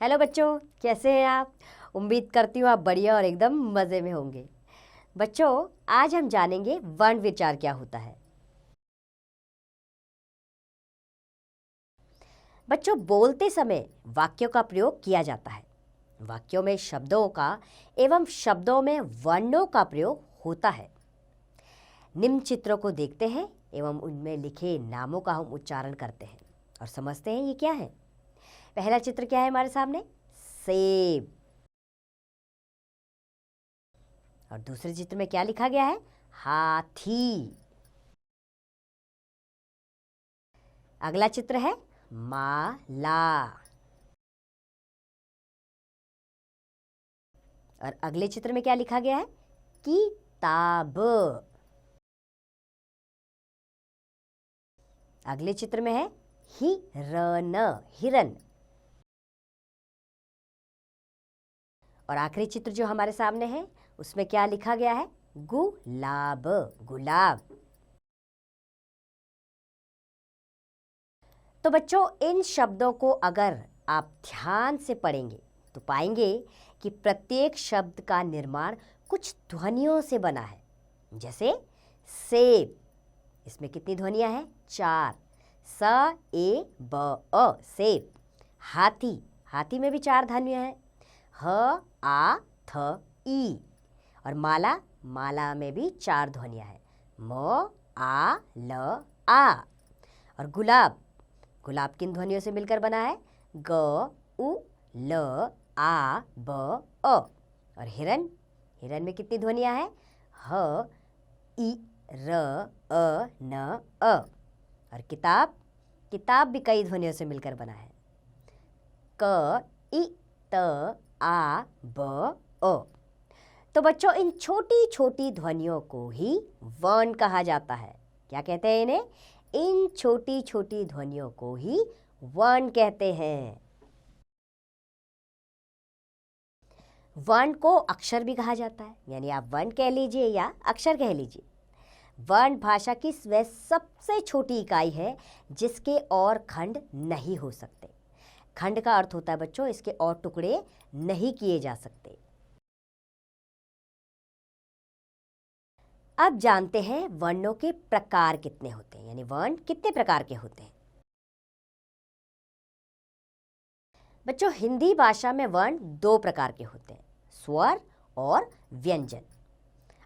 Hello बच्चों, कैसे हैं आप? उम्मीद करती हूँ आप बढ़िया और एकदम मज़े में होंगे। बच्चों, आज हम जानेंगे वर्ण विचार क्या होता है। बच्चों, बोलते समय वाक्यों का प्रयोग किया जाता है। वाक्यों में शब्दों का एवं शब्दों में वर्णों का प्रयोग होता है। निम्न चित्रों को देखते हैं एवं उनमें लिखे नामों का हम उच्चारण करते हैं और समझते हैं ये क्या है। पहला चित्र क्या है हमारे सामने? सेब। और दूसरे चित्र में क्या लिखा गया है? हाथी। अगला चित्र है माला। और अगले चित्र में क्या लिखा गया है? किताब। अगले चित्र में है हिरन, हिरन। और आखिरी चित्र जो हमारे सामने है उसमें क्या लिखा गया है? गुलाब, गुलाब। तो बच्चों, इन शब्दों को अगर आप ध्यान से पढ़ेंगे तो पाएंगे कि प्रत्येक शब्द का निर्माण कुछ ध्वनियों से बना है। जैसे सेब, इसमें कितनी ध्वनियां हैं? 4। स ए ब अ, सेब। हाथी, हाथी में भी 4 ध्वनियां हैं। ह आ थ ई। और माला, माला में भी 4 ध्वनियां हैं। म आ ल आ। और गुलाब, गुलाब किन ध्वनियों से मिलकर बना है? ग उ ल आ ब अ। और हिरन, हिरन में कितनी ध्वनियां हैं? ह इ र अ न अ। और किताब, किताब भी कई ध्वनियों से मिलकर बना है। क इ त आ ब अ। तो बच्चों, इन छोटी छोटी ध्वनियों को ही वर्ण कहा जाता है। क्या कहते हैं इन्हें? इन छोटी छोटी ध्वनियों को ही वर्ण कहते हैं। वर्ण को अक्षर भी कहा जाता है, यानी आप वर्ण कह लीजिए या अक्षर कह लीजिए। वर्ण भाषा की वह सबसे छोटी इकाई है जिसके और खंड नहीं हो सकते। खंड का अर्थ होता है बच्चों, इसके और टुकड़े नहीं किए जा सकते। अब जानते हैं वर्णों के प्रकार कितने होते हैं, यानी वर्ण कितने प्रकार के होते हैं। बच्चों, हिंदी भाषा में वर्ण 2 प्रकार के होते हैं, स्वर और व्यंजन।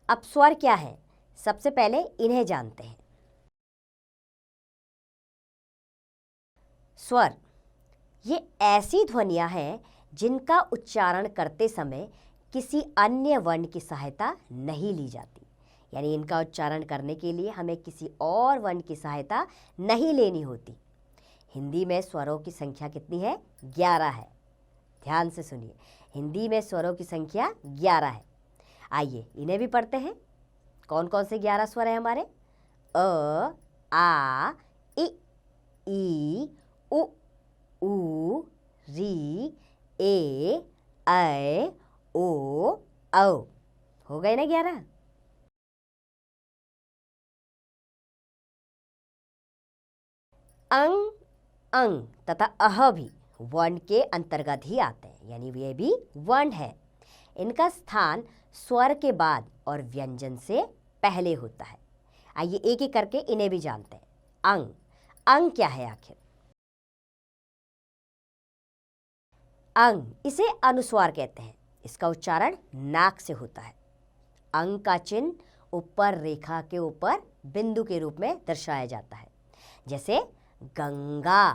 अब स्वर क्या है, सबसे पहले इन्हें जानते हैं। स्वर ये ऐसी ध्वनियां हैं जिनका उच्चारण करते समय किसी अन्य वर्ण की सहायता नहीं ली जाती, यानी इनका उच्चारण करने के लिए हमें किसी और वर्ण की सहायता नहीं लेनी होती। हिंदी में स्वरों की संख्या कितनी है? 11 है। ध्यान से सुनिए, हिंदी में स्वरों की संख्या 11 है। आइए इन्हें भी पढ़ते हैं। कौन कौन से 11 स्वर हैं हमारे? अ, आ, इ, ई, उ, ऊ, री, ए, ऐ, ओ, औ। हो गए ना 11? अंग, अंग तथा अह भी वर्ण के अंतर्गत ही आते हैं, यानी वे भी वर्ण है। इनका स्थान स्वर के बाद और व्यंजन से पहले होता है। आइए एक एक करके इन्हें भी जानते हैं। अंग, अंग क्या है आखिर? अंग, इसे अनुस्वार कहते हैं। इसका उच्चारण नाक से होता है। अंग का चिन्ह ऊपर रेखा के ऊपर बिंदु के रूप में दर्शाया जाता है। जैसे गंगा,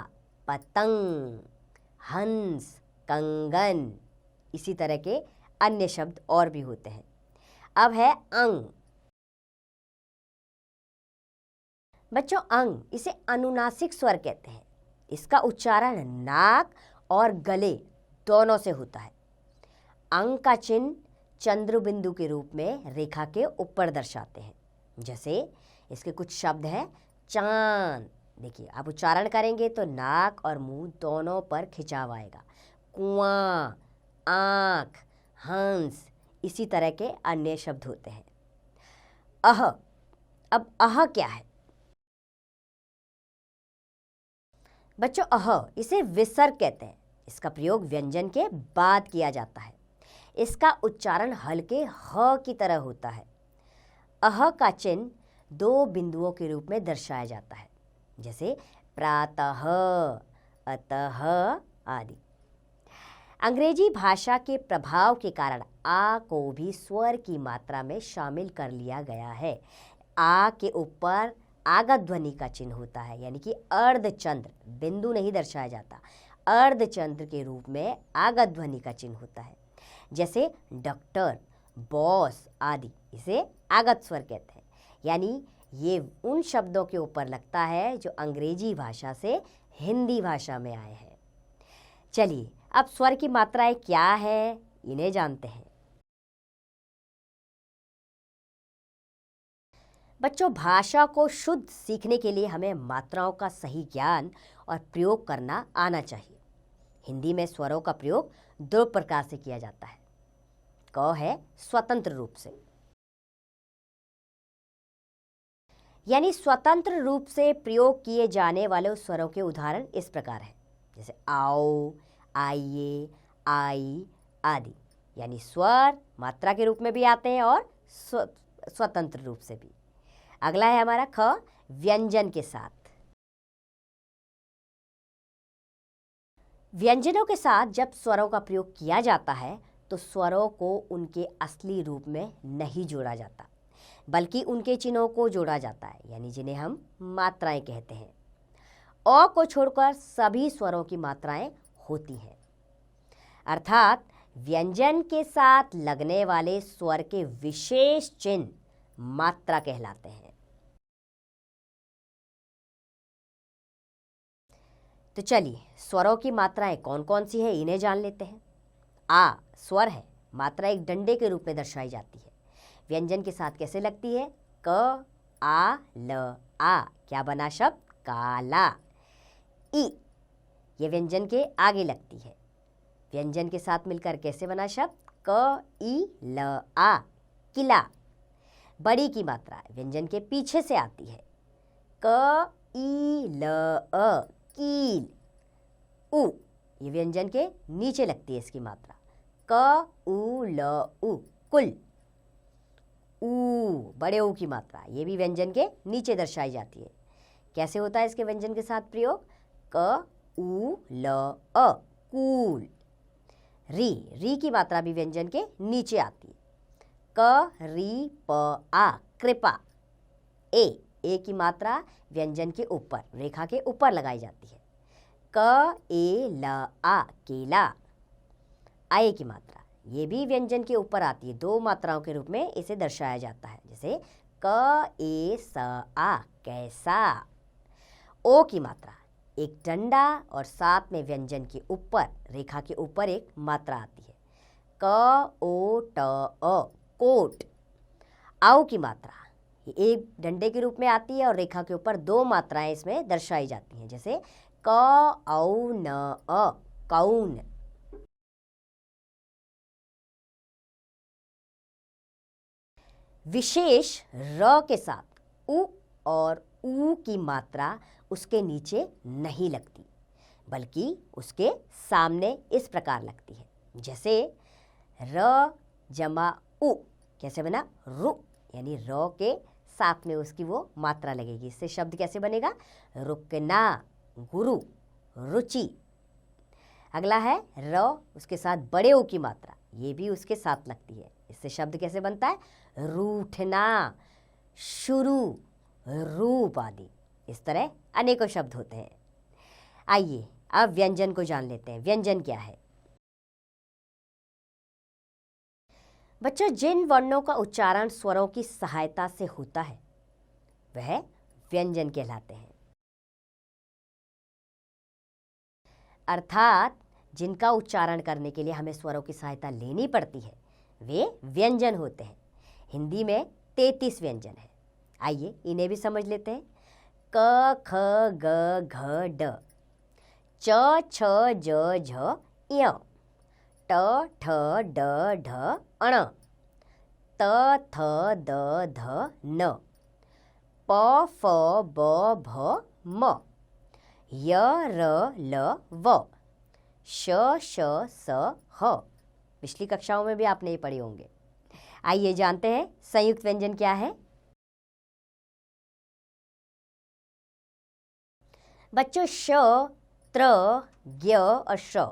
पतंग, हंस, कंगन। इसी तरह के अन्य शब्द और भी होते हैं। अब है अंग। बच्चों, अंग इसे अनुनासिक स्वर कहते हैं। इसका उच्चारण नाक और गले दोनों से होता है। अंग का चिन्ह चंद्र बिंदु के रूप में रेखा के ऊपर दर्शाते हैं। जैसे इसके कुछ शब्द हैं। चांद, देखिए आप उच्चारण करेंगे तो नाक और मुंह दोनों पर खिंचाव आएगा। कुआं, आँख, हंस, इसी तरह के अन्य शब्द होते हैं। अह, अब अह क्या है? बच्चों, अह इसे विसर्ग कहते हैं। इसका प्रयोग व्यंजन के बाद किया जाता है। इसका उच्चारण हल्के ह की तरह होता है। अह का चिन्ह 2 बिंदुओं के रूप में दर्शाया जाता है, जैसे प्रातः, अतः आदि। अंग्रेजी भाषा के प्रभाव के कारण आ को भी स्वर की मात्रा में शामिल कर लिया गया है। आ के ऊपर आगत ध्वनि का चिन्ह होता है, यानी कि अर्धचंद्र, बिंदु नहीं दर्शाया जाता, अर्धचंद्र के रूप में आगत ध्वनि का चिन्ह होता है, जैसे डॉक्टर, बॉस आदि। इसे आगत स्वर कहते हैं, यानी ये उन शब्दों के ऊपर लगता है जो अंग्रेजी भाषा से हिंदी भाषा में आए हैं। चलिए अब स्वर की मात्राएं क्या है, इन्हें जानते हैं। बच्चों, भाषा को शुद्ध सीखने के लिए हमें मात्राओं का सही ज्ञान और प्रयोग करना आना चाहिए। हिंदी में स्वरों का प्रयोग 2 प्रकार से किया जाता है। क है स्वतंत्र रूप से, यानी स्वतंत्र रूप से प्रयोग किए जाने वाले स्वरों के उदाहरण इस प्रकार हैं, जैसे आओ, आइए, आई आदि। यानी स्वर मात्रा के रूप में भी आते हैं और स्वतंत्र रूप से भी। अगला है हमारा ख, व्यंजन के साथ। व्यंजनों के साथ जब स्वरों का प्रयोग किया जाता है तो स्वरों को उनके असली रूप में नहीं जोड़ा जाता, बल्कि उनके चिन्हों को जोड़ा जाता है, यानी जिन्हें हम मात्राएं कहते हैं। अ को छोड़कर सभी स्वरों की मात्राएं होती हैं, अर्थात व्यंजन के साथ लगने वाले स्वर के विशेष चिन्ह मात्रा कहलाते हैं। तो चलिए स्वरों की मात्राएं कौन कौन सी है, इन्हें जान लेते हैं। आ स्वर है, मात्रा एक डंडे के रूप में दर्शाई जाती है। व्यंजन के साथ कैसे लगती है? क, आ, ल, आ। क्या बना शब्द? काला। ई ये व्यंजन के आगे लगती है। व्यंजन के साथ मिलकर कैसे बना शब्द? क, ई, ल, आ, किला। बड़ी की मात्रा व्यंजन के पीछे से आती है। क, ई, ल, अ, कील। उ ये व्यंजन के नीचे लगती है इसकी मात्रा। क, उ, ल, उ, कुल। ऊ बड़े ऊ की मात्रा, ये भी व्यंजन के नीचे दर्शाई जाती है। कैसे होता है इसके व्यंजन के साथ प्रयोग? क, उ, ल, अ, कूल। री की मात्रा भी व्यंजन के नीचे आती है। क, री, प, आ, कृपा। ए की मात्रा व्यंजन के ऊपर, रेखा के ऊपर लगाई जाती है। क, ए, ल, आ, केला। आए की मात्रा ये भी व्यंजन के ऊपर आती है, 2 मात्राओं के रूप में इसे दर्शाया जाता है, जैसे क, ए, स, आ, कैसा। ओ की मात्रा एक डंडा और साथ में व्यंजन के ऊपर, रेखा के ऊपर एक मात्रा आती है। क, ओ, ट, अ, कोट। आओ की मात्रा एक डंडे के रूप में आती है और रेखा के ऊपर 2 मात्राएं इसमें दर्शाई जाती हैं, जैसे क, औ, न, अ, कौन। विशेष र के साथ उ और ऊ की मात्रा उसके नीचे नहीं लगती, बल्कि उसके सामने इस प्रकार लगती है, जैसे र जमा उ। कैसे बना? रु, यानी र के साथ में उसकी वो मात्रा लगेगी। इससे शब्द कैसे बनेगा? रुकना, गुरु, रुचि। अगला है र, उसके साथ बड़े ऊ की मात्रा, ये भी उसके साथ लगती है। इससे शब्द कैसे बनता है? रूठना, शुरू, रूप आदि। इस तरह अनेकों शब्द होते हैं। आइए अब व्यंजन को जान लेते हैं। व्यंजन क्या है? बच्चों, जिन वर्णों का उच्चारण स्वरों की सहायता से होता है वह व्यंजन कहलाते हैं, अर्थात जिनका उच्चारण करने के लिए हमें स्वरों की सहायता लेनी पड़ती है वे व्यंजन होते हैं। हिंदी में 33 व्यंजन है। आइए इन्हें भी समझ लेते हैं। क, ख, ग, घ, ड, च, छ, ज, झ, ञ, ट, ठ, ड, ढ, अण, त, थ, द, ध, न, प, फ, ब, भ, म, य, र, ल, व, श, श, स, ह। पिछली कक्षाओं में भी आपने ये पढ़े होंगे। आइए जानते हैं संयुक्त व्यंजन क्या है। बच्चों, श, त्र, ज्ञ और श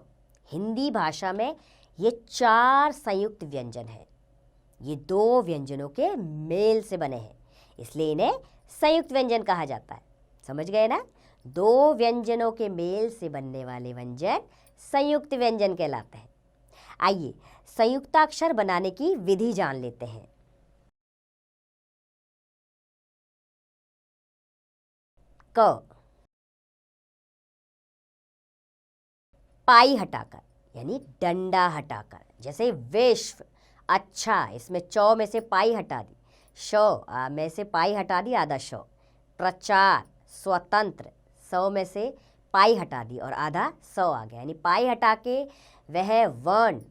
हिंदी भाषा में ये 4 संयुक्त व्यंजन हैं। ये 2 व्यंजनों के मेल से बने हैं, इसलिए इन्हें संयुक्त व्यंजन कहा जाता है। समझ गए ना? 2 व्यंजनों के मेल से बनने वाले व्यंजन संयुक्त व्यंजन कहलाते हैं। आइए संयुक्ताक्षर बनाने की विधि जान लेते हैं। क, पाई हटाकर यानी डंडा हटाकर, जैसे विश्व। अच्छा, इसमें चौ में से पाई हटा दी, श में से पाई हटा दी, आधा श। प्रचार, स्वतंत्र, सौ में से पाई हटा दी और आधा सौ आ गया, यानी पाई हटा के वह वर्ण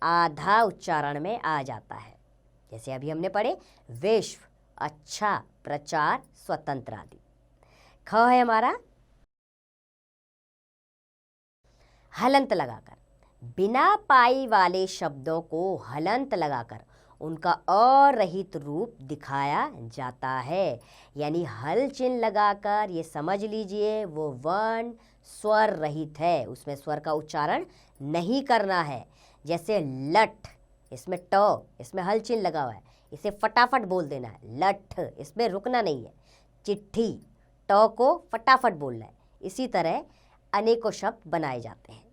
आधा उच्चारण में आ जाता है। जैसे अभी हमने पढ़े विश्व, अच्छा, प्रचार, स्वतंत्र आदि। ख है हमारा हलंत लगाकर। बिना पाई वाले शब्दों को हलंत लगाकर उनका अरहित रूप दिखाया जाता है, यानी हल चिन्ह लगाकर ये समझ लीजिए वो वर्ण स्वर रहित है, उसमें स्वर का उच्चारण नहीं करना है। जैसे लठ, इसमें ट, इसमें हल चिन्ह लगा हुआ है, इसे फटाफट बोल देना है, लठ, इसमें रुकना नहीं है। चिट्ठी, ट को फटाफट बोलना है। इसी तरह अनेकों शब्द बनाए जाते हैं।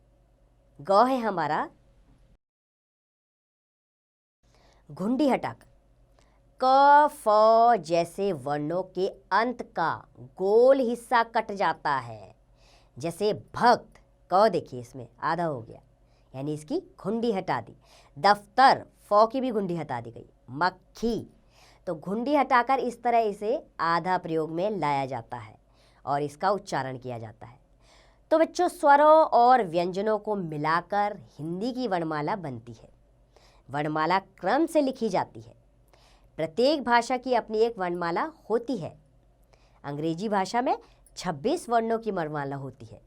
ग है हमारा घुंडी हटाकर। क, फ जैसे वर्णों के अंत का गोल हिस्सा कट जाता है। जैसे भक्त, क देखिए इसमें आधा हो गया, यानी इसकी घुंडी हटा दी। दफ्तर, फ की भी घुंडी हटा दी गई। मक्खी, तो घुंडी हटाकर इस तरह इसे आधा प्रयोग में लाया जाता है और इसका उच्चारण किया जाता है। तो बच्चों, स्वरों और व्यंजनों को मिलाकर हिंदी की वर्णमाला बनती है। वर्णमाला क्रम से लिखी जाती है। प्रत्येक भाषा की अपनी एक वर्णमाला होती है। अंग्रेजी भाषा में 26 वर्णों की वर्णमाला होती है,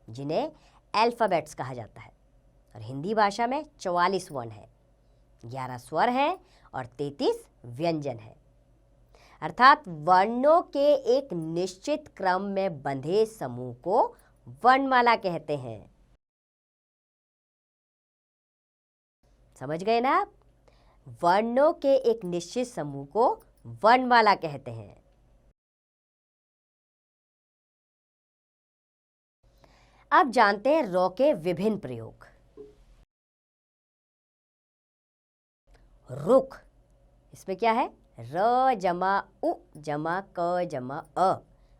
जिन्हें अल्फ़ाबेट्स कहा जाता है, और हिंदी भाषा में 44 वर्ण है, 11 स्वर हैं और 33 व्यंजन है। अर्थात वर्णों के एक निश्चित क्रम में बंधे समूह को वर्णमाला कहते हैं। समझ गए ना आप? वर्णों के एक निश्चित समूह को वर्णमाला कहते हैं। अब जानते हैं र के विभिन्न प्रयोग। रुख, इसमें क्या है? र जमा उ जमा क जमा अ।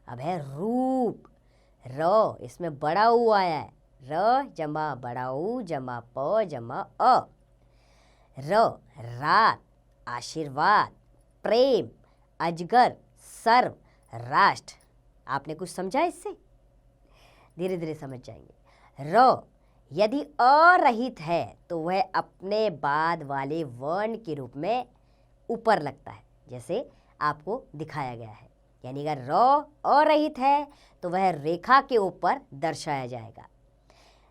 अब है रूप, र इसमें बड़ा उ आया है, र जमा बड़ा उ जमा प जमा अ। रात, आशीर्वाद, प्रेम, अजगर, सर्व, राष्ट्र। आपने कुछ समझा इससे? धीरे धीरे समझ जाएंगे। र यदि अरहित है तो वह अपने बाद वाले वर्ण के रूप में ऊपर लगता है, जैसे आपको दिखाया गया है। यानी अगर र अरहित है तो वह रेखा के ऊपर दर्शाया जाएगा।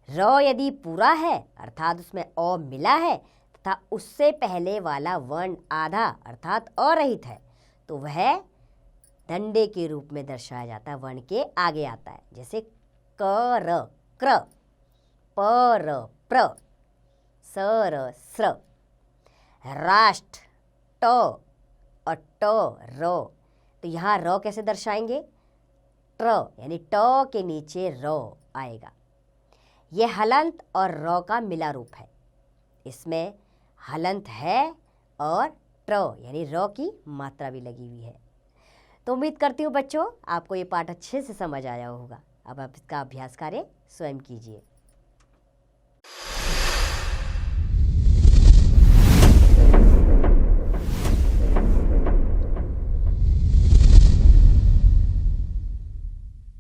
र यदि पूरा है अर्थात उसमें अ मिला है तथा उससे पहले वाला वर्ण आधा अर्थात अरहित है तो वह डंडे के रूप में दर्शाया जाता है, वर्ण के आगे आता है। जैसे क र क्र, प र प्र, स र स्र। राष्ट्र, ट और ट र, तो यहाँ र कैसे दर्शाएंगे? ट्र, यानी ट के नीचे र आएगा। यह हलंत और र का मिला रूप है। इसमें हलंत है और ट्र यानी र की मात्रा भी लगी हुई है। तो उम्मीद करती हूँ बच्चों आपको ये पाठ अच्छे से समझ आया होगा। अब आप इसका अभ्यास कार्य स्वयं कीजिए।